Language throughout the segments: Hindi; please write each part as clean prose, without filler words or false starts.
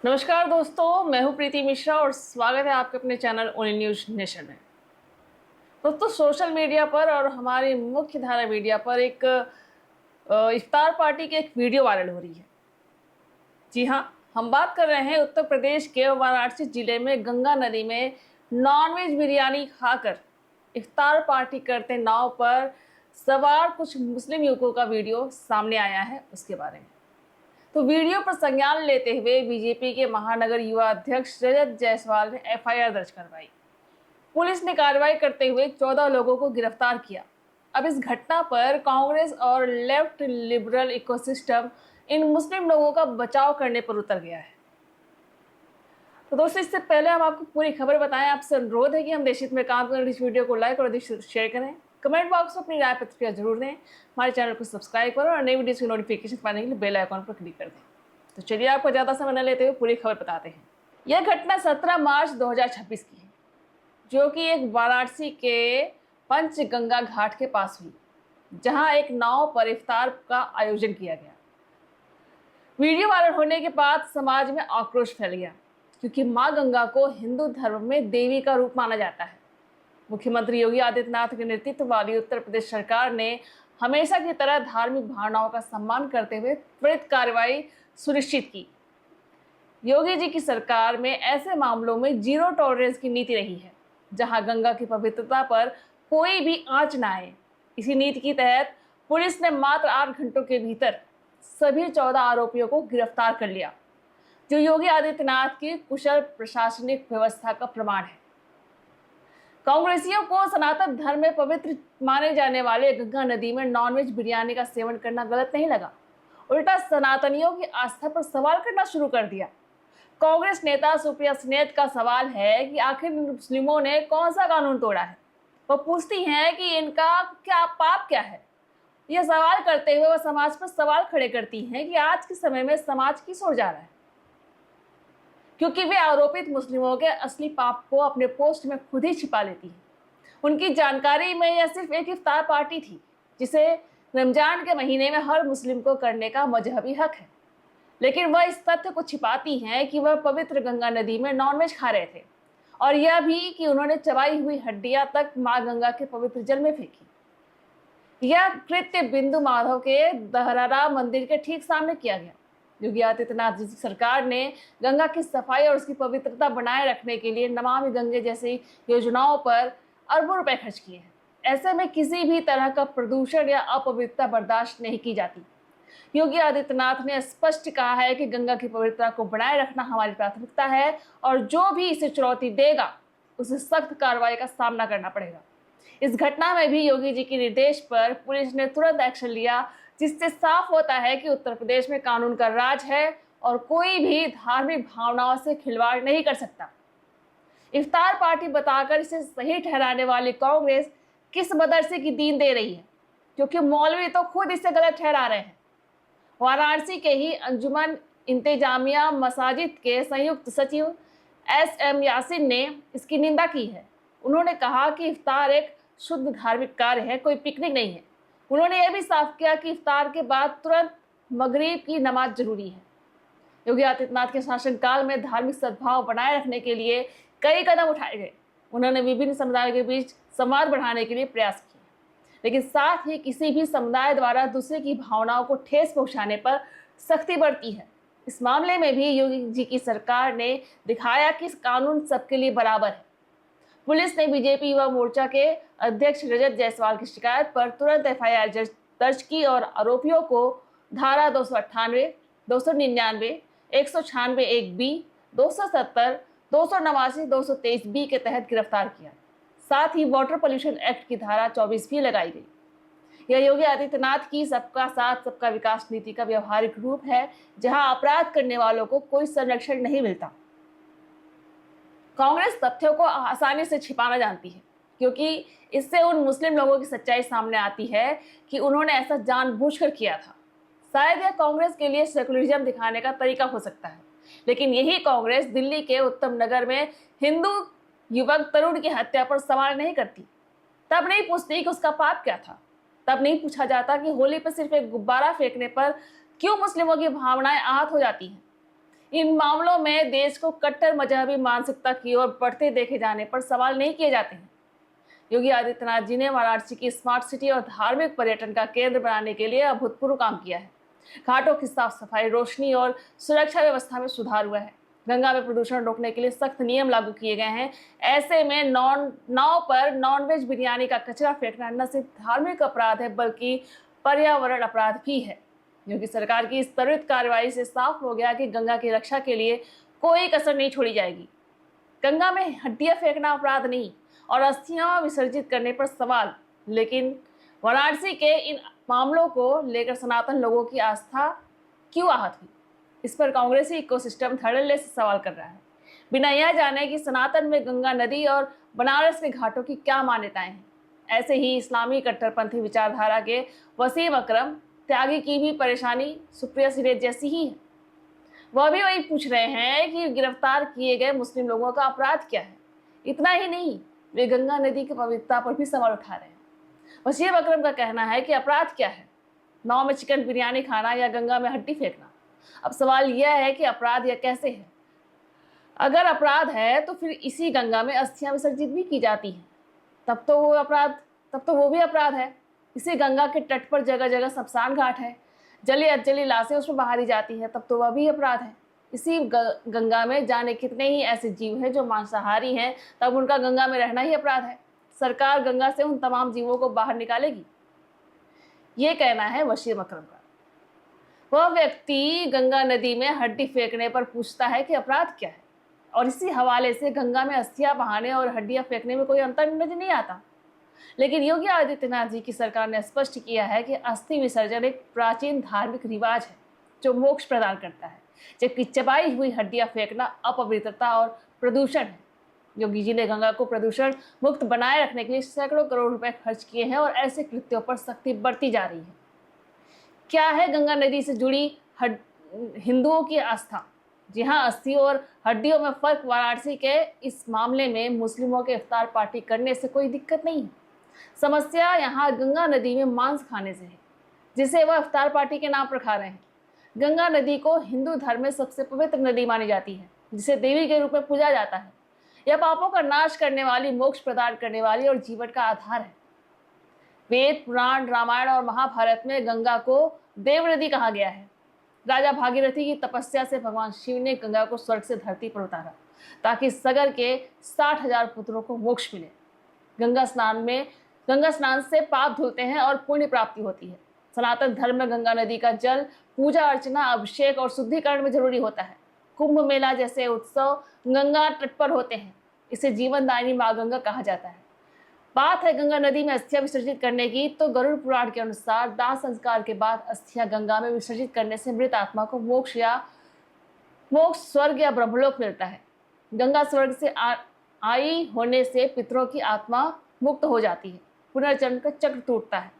नमस्कार दोस्तों, मैं हूं प्रीति मिश्रा और स्वागत है आपके अपने चैनल ओनली न्यूज नेशन में। दोस्तों, सोशल मीडिया पर और हमारी मुख्य धारा मीडिया पर एक इफ्तार पार्टी की एक वीडियो वायरल हो रही है। जी हाँ, हम बात कर रहे हैं उत्तर प्रदेश के वाराणसी जिले में गंगा नदी में नॉनवेज बिरयानी खाकर इफ्तार पार्टी करते नाव पर सवार कुछ मुस्लिम युवकों का वीडियो सामने आया है। उसके बारे में तो वीडियो पर संज्ञान लेते हुए बीजेपी के महानगर युवा अध्यक्ष रजत जायसवाल ने एफआईआर दर्ज करवाई। पुलिस ने कार्रवाई करते हुए 14 लोगों को गिरफ्तार किया। अब इस घटना पर कांग्रेस और लेफ्ट लिबरल इकोसिस्टम इन मुस्लिम लोगों का बचाव करने पर उतर गया है। तो दोस्तों, इससे पहले हम आपको पूरी खबर बताएं, आपसे अनुरोध है कि हम देश हित में काम करें। इस वीडियो को लाइक और अधिक शेयर करें, कमेंट बॉक्स में अपनी राय प्रतिक्रिया जरूर दें, हमारे चैनल को सब्सक्राइब करें और नई वीडियोस की नोटिफिकेशन पाने के लिए बेल आइकॉन पर क्लिक कर दें। तो चलिए, आपको ज़्यादा समय न लेते हुए पूरी खबर बताते हैं। यह घटना 17 मार्च 2026 की है, जो कि एक वाराणसी के पंचगंगा घाट के पास हुई, जहां एक नाव पर इफ्तार का आयोजन किया गया। वीडियो वायरल होने के बाद समाज में आक्रोश फैल गया, क्योंकि मां गंगा को हिंदू धर्म में देवी का रूप माना जाता है। मुख्यमंत्री योगी आदित्यनाथ के नेतृत्व वाली उत्तर प्रदेश सरकार ने हमेशा की तरह धार्मिक भावनाओं का सम्मान करते हुए त्वरित कार्रवाई सुनिश्चित की। योगी जी की सरकार में ऐसे मामलों में जीरो टॉलरेंस की नीति रही है, जहां गंगा की पवित्रता पर कोई भी आंच न आए। इसी नीति के तहत पुलिस ने मात्र 8 घंटों के भीतर सभी 14 आरोपियों को गिरफ्तार कर लिया, जो योगी आदित्यनाथ की कुशल प्रशासनिक व्यवस्था का प्रमाण है। कांग्रेसियों को सनातन धर्म में पवित्र माने जाने वाले गंगा नदी में नॉनवेज बिरयानी का सेवन करना गलत नहीं लगा, उल्टा सनातनियों की आस्था पर सवाल करना शुरू कर दिया। कांग्रेस नेता सुप्रिया सुलेह का सवाल है कि आखिर मुस्लिमों ने कौन सा कानून तोड़ा है। वो पूछती हैं कि इनका क्या पाप क्या है। यह सवाल करते हुए वह समाज पर सवाल खड़े करती हैं कि आज के समय में समाज किस ओर जा रहा है, क्योंकि वे आरोपित मुस्लिमों के असली पाप को अपने पोस्ट में खुद ही छिपा लेती हैं। उनकी जानकारी में यह सिर्फ एक इफ्तार पार्टी थी, जिसे रमजान के महीने में हर मुस्लिम को करने का मजहबी हक है, लेकिन वह इस तथ्य को छिपाती हैं कि वह पवित्र गंगा नदी में नॉनवेज खा रहे थे, और यह भी कि उन्होंने चबाई हुई हड्डियां तक मां गंगा के पवित्र जल में फेंकी। यह कृत्य बिंदु माधव के दहरारा मंदिर के ठीक सामने किया गया। योगी आदित्यनाथ जी की सरकार ने गंगा की सफाई और उसकी पवित्रता बनाए रखने के लिए नमामि गंगे जैसी योजनाओं पर अरबों रुपए खर्च किए हैं। ऐसे में किसी भी तरह का प्रदूषण या अपवित्रता बर्दाश्त नहीं की जाती। योगी आदित्यनाथ ने स्पष्ट कहा है कि गंगा की पवित्रता को बनाए रखना हमारी प्राथमिकता है, और जो भी इसे चुनौती देगा उसे सख्त कार्रवाई का सामना करना पड़ेगा। इस घटना में भी योगी जी के निर्देश पर पुलिस ने तुरंत एक्शन लिया, जिससे साफ होता है कि उत्तर प्रदेश में कानून का राज है और कोई भी धार्मिक भावनाओं से खिलवाड़ नहीं कर सकता। इफ्तार पार्टी बताकर इसे सही ठहराने वाली कांग्रेस किस मदरसे की दीन दे रही है, क्योंकि मौलवी तो खुद इसे गलत ठहरा रहे हैं। वाराणसी के ही अंजुमन इंतजामिया मसाजिद के संयुक्त सचिव एसएम यासिन ने इसकी निंदा की है। उन्होंने कहा कि इफ्तार एक शुद्ध धार्मिक कार्य है, कोई पिकनिक नहीं है। उन्होंने यह भी साफ किया कि इफ्तार के बाद तुरंत मगरिब की नमाज जरूरी है। योगी आदित्यनाथ के शासनकाल में धार्मिक सद्भाव बनाए रखने के लिए कई कदम उठाए गए। उन्होंने विभिन्न समुदायों के बीच संवाद बढ़ाने के लिए प्रयास किए, लेकिन साथ ही किसी भी समुदाय द्वारा दूसरे की भावनाओं को ठेस पहुंचाने पर सख्ती बढ़ती है। इस मामले में भी योगी जी की सरकार ने दिखाया कि कानून सबके लिए बराबर है। पुलिस ने बीजेपी युवा मोर्चा के अध्यक्ष रजत जायसवाल की शिकायत पर तुरंत एफआईआर दर्ज की और आरोपियों को धारा 298, 299, 196 एक बी, 270, 289, 223 बी के तहत गिरफ्तार किया। साथ ही वाटर पोल्यूशन एक्ट की धारा 24 भी लगाई गई। यह योगी आदित्यनाथ की सबका साथ सबका विकास नीति का व्यवहारिक रूप है, जहां अपराध करने वालों को कोई संरक्षण नहीं मिलता। कांग्रेस तथ्यों को आसानी से छिपाना जानती है, क्योंकि इससे उन मुस्लिम लोगों की सच्चाई सामने आती है कि उन्होंने ऐसा जानबूझकर किया था। शायद यह कांग्रेस के लिए सेकुलरिज्म दिखाने का तरीका हो सकता है, लेकिन यही कांग्रेस दिल्ली के उत्तम नगर में हिंदू युवक तरुण की हत्या पर सवाल नहीं करती। तब नहीं पूछती कि उसका पाप क्या था। तब नहीं पूछा जाता कि होली पर सिर्फ एक गुब्बारा फेंकने पर क्यों मुस्लिमों की भावनाएं आहत हो जाती हैं। इन मामलों में देश को कट्टर मजहबी मानसिकता की ओर बढ़ते देखे जाने पर सवाल नहीं किए जाते हैं। योगी आदित्यनाथ जी ने वाराणसी की स्मार्ट सिटी और धार्मिक पर्यटन का केंद्र बनाने के लिए अभूतपूर्व काम किया है। घाटों की साफ सफाई, रोशनी और सुरक्षा व्यवस्था में सुधार हुआ है। गंगा में प्रदूषण रोकने के लिए सख्त नियम लागू किए गए हैं। ऐसे में नाव पर नॉनवेज बिरयानी का कचरा फेंकना न सिर्फ धार्मिक अपराध है बल्कि पर्यावरण अपराध भी है। योगी सरकार की इस त्वरित कार्रवाई से साफ हो गया कि गंगा की रक्षा के लिए कोई कसर नहीं छोड़ी जाएगी। गंगा में हड्डियां फेंकना अपराध नहीं और अस्थियां विसर्जित करने पर सवाल, लेकिन वाराणसी के इन मामलों को लेकर सनातन लोगों की आस्था क्यों आहत हुई? इस पर कांग्रेसी इकोसिस्टम धड़ल्ले से सवाल कर रहा है, बिना यह जाने कि सनातन में गंगा नदी और बनारस के घाटों की क्या मान्यताएं हैं। ऐसे ही इस्लामी कट्टरपंथी विचारधारा के वसीम अकरम त्यागी की भी परेशानी सुप्रिया सिरे जैसी ही है। वह भी वही पूछ रहे हैं कि गिरफ्तार किए गए मुस्लिम लोगों का अपराध क्या है। इतना ही नहीं, वे गंगा नदी की पवित्रता पर भी सवाल उठा रहे हैं। वसीम अकरम का कहना है कि अपराध क्या है, नाव में चिकन बिरयानी खाना या गंगा में हड्डी फेंकना। अब सवाल यह है कि अपराध यह कैसे है? अगर अपराध है तो फिर इसी गंगा में अस्थियां विसर्जित भी की जाती हैं, तब तो वो भी अपराध है। इसी गंगा के तट पर जगह जगह शमशान घाट है, जली अजली लाशें उसमें बहारी जाती हैं, तब तो वह भी अपराध है। इसी गंगा में जाने कितने ही ऐसे जीव हैं जो मांसाहारी हैं, तब उनका गंगा में रहना ही अपराध है। सरकार गंगा से उन तमाम जीवों को बाहर निकालेगी, ये कहना है वसीम अकरम का। वह व्यक्ति गंगा नदी में हड्डी फेंकने पर पूछता है कि अपराध क्या है, और इसी हवाले से गंगा में अस्थियां बहाने और हड्डियां फेंकने में कोई अंतर नजर नहीं आता। लेकिन योगी आदित्यनाथ जी की सरकार ने स्पष्ट किया है कि अस्थि विसर्जन एक प्राचीन धार्मिक रिवाज है जो मोक्ष प्रदान करता है, जबकि चबाई हुई हड्डियां फेंकना अपवित्रता और प्रदूषण है। योगी जी ने गंगा को प्रदूषण मुक्त बनाए रखने के लिए सैकड़ों करोड़ रुपए खर्च किए हैं और ऐसे कृत्यों पर सख्ती बढ़ती जा रही है। क्या है गंगा नदी से जुड़ी हिंदुओं की आस्था? जी हाँ, अस्थि और हड्डियों में फर्क। वाराणसी के इस मामले में मुस्लिमों के इफ्तार पार्टी करने से कोई दिक्कत नहीं है। समस्या यहाँ गंगा नदी में मांस खाने से है, जिसे वह इफ्तार पार्टी के नाम पर खा रहे हैं। गंगा नदी को हिंदू धर्म में सबसे पवित्र नदी मानी जाती है, जिसे देवी के रूप में पूजा जाता है। यह पापों का नाश करने वाली, मोक्ष प्रदान करने वाली और जीवन का आधार है। वेद, पुराण, रामायण और महाभारत में गंगा को देव नदी कहा गया है। राजा भागीरथी की तपस्या से भगवान शिव ने गंगा को स्वर्ग से धरती पर उतारा ताकि सगर के 60,000 पुत्रों को मोक्ष मिले। गंगा स्नान से पाप धुलते हैं और पुण्य प्राप्ति होती है। सनातन धर्म में गंगा नदी का जल पूजा अर्चना, अभिषेक और शुद्धिकरण में जरूरी होता है। कुंभ मेला जैसे उत्सव गंगा तट पर होते हैं। इसे जीवनदायिनी माँ गंगा कहा जाता है। बात है गंगा नदी में अस्थियां विसर्जित करने की, तो गरुड़ पुराण के अनुसार दाह संस्कार के बाद अस्थियां गंगा में विसर्जित करने से मृत आत्मा को मोक्ष, स्वर्ग या ब्रह्मलोक मिलता है। गंगा स्वर्ग से आई होने से पितरों की आत्मा मुक्त हो जाती है, पुनर्जन्म का चक्र टूटता है।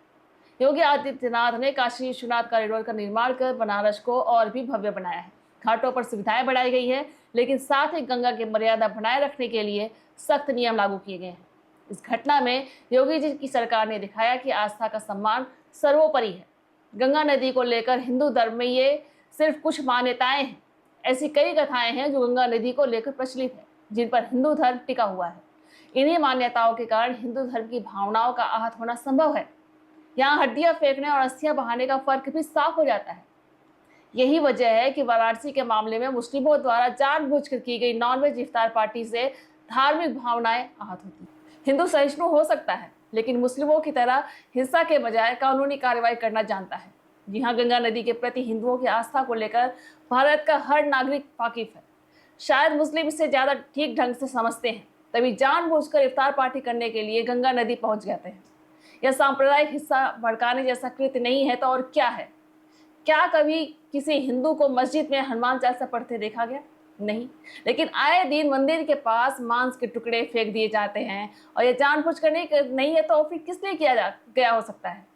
योगी आदित्यनाथ ने काशी विश्वनाथ कॉरिडोर का निर्माण कर बनारस को और भी भव्य बनाया है। घाटों पर सुविधाएं बढ़ाई गई है, लेकिन साथ ही गंगा की मर्यादा बनाए रखने के लिए सख्त नियम लागू किए गए हैं। इस घटना में योगी जी की सरकार ने दिखाया कि आस्था का सम्मान सर्वोपरि है। गंगा नदी को लेकर हिंदू धर्म में ये सिर्फ कुछ मान्यताएं हैं। ऐसी कई कथाएं हैं जो गंगा नदी को लेकर प्रचलित है, जिन पर हिंदू धर्म टिका हुआ है। इन्हीं मान्यताओं के कारण हिंदू धर्म की भावनाओं का आहत होना संभव है। यहाँ हड्डियां फेंकने और अस्थियां बहाने का फर्क भी साफ हो जाता है। यही वजह है कि वाराणसी के मामले में मुस्लिमों द्वारा जानबूझकर की गई नॉनवेज इफ्तार पार्टी से धार्मिक भावनाएं आहत होती हैं। हिंदू सहिष्णु हो सकता है, लेकिन मुस्लिमों की तरह हिंसा के बजाय कानूनी कार्रवाई करना जानता है। जी हाँ, गंगा नदी के प्रति हिंदुओं की आस्था को लेकर भारत का हर नागरिक वाकिफ है। शायद मुस्लिम इसे ज्यादा ठीक ढंग से समझते हैं, तभी जानबूझकर इफ्तार पार्टी करने के लिए गंगा नदी पहुंच जाते हैं। यह सांप्रदायिक हिस्सा भड़काने जैसा कृत्य नहीं है तो और क्या है? क्या कभी किसी हिंदू को मस्जिद में हनुमान चालीसा पढ़ते देखा गया? नहीं। लेकिन आए दिन मंदिर के पास मांस के टुकड़े फेंक दिए जाते हैं, और यह जानबूझकर नहीं है तो फिर किस लिए किया गया हो सकता है?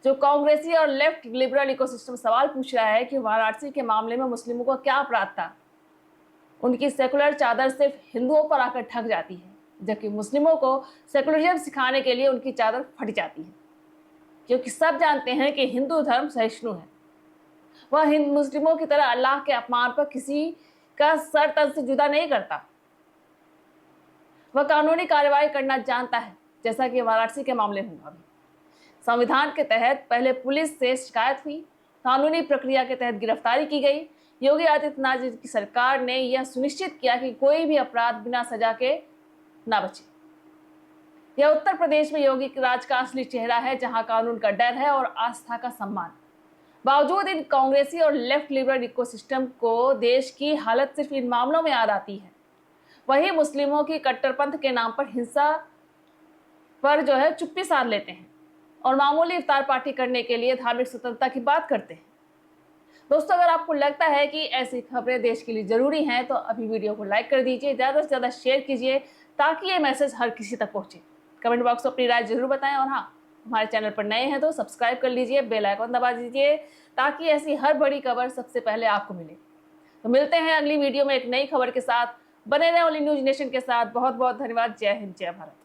जो कांग्रेसी और लेफ्ट लिबरल इकोसिस्टम सवाल पूछ रहा है कि वाराणसी के मामले में मुस्लिमों का क्या अपराध था, उनकी सेकुलर चादर सिर्फ हिंदुओं पर आकर ठग जाती है, जबकि मुस्लिमों को सेकुलरिज्म सिखाने के लिए उनकी चादर फट जाती है, क्योंकि सब जानते हैं कि हिंदू धर्म सहिष्णु है। वह हिंदू मुस्लिमों की तरह अल्लाह के अपमान पर किसी का सर तन से जुदा नहीं करता। वह कानूनी कार्रवाई करना जानता है, जैसा कि वाराणसी के मामले में हुआ। संविधान के तहत पहले पुलिस से शिकायत हुई, कानूनी प्रक्रिया के तहत गिरफ्तारी की गई। योगी आदित्यनाथ जी की सरकार ने यह सुनिश्चित किया कि कोई भी अपराध बिना सजा के ना बचे। यह उत्तर प्रदेश में योगी राज का असली चेहरा है, जहां कानून का डर है और आस्था का सम्मान। बावजूद इन कांग्रेसी और लेफ्ट लिबरल इकोसिस्टम को देश की हालत सिर्फ इन मामलों में याद आती है। वही मुस्लिमों की कट्टरपंथ के नाम पर हिंसा पर चुप्पी साध लेते हैं और मामूली इफ्तार पार्टी करने के लिए धार्मिक स्वतंत्रता की बात करते हैं। दोस्तों, अगर आपको लगता है कि ऐसी खबरें देश के लिए जरूरी हैं तो अभी वीडियो को लाइक कर दीजिए, ज़्यादा से ज़्यादा शेयर कीजिए ताकि ये मैसेज हर किसी तक पहुंचे। कमेंट बॉक्स में अपनी राय जरूर बताएं और हाँ, हमारे चैनल पर नए हैं तो सब्सक्राइब कर लीजिए, बेल आइकन दबा दीजिए ताकि ऐसी हर बड़ी खबर सबसे पहले आपको मिले। तो मिलते हैं अगली वीडियो में एक नई खबर के साथ। बने रहें ओनली न्यूज नेशन के साथ। बहुत बहुत धन्यवाद। जय हिंद, जय भारत।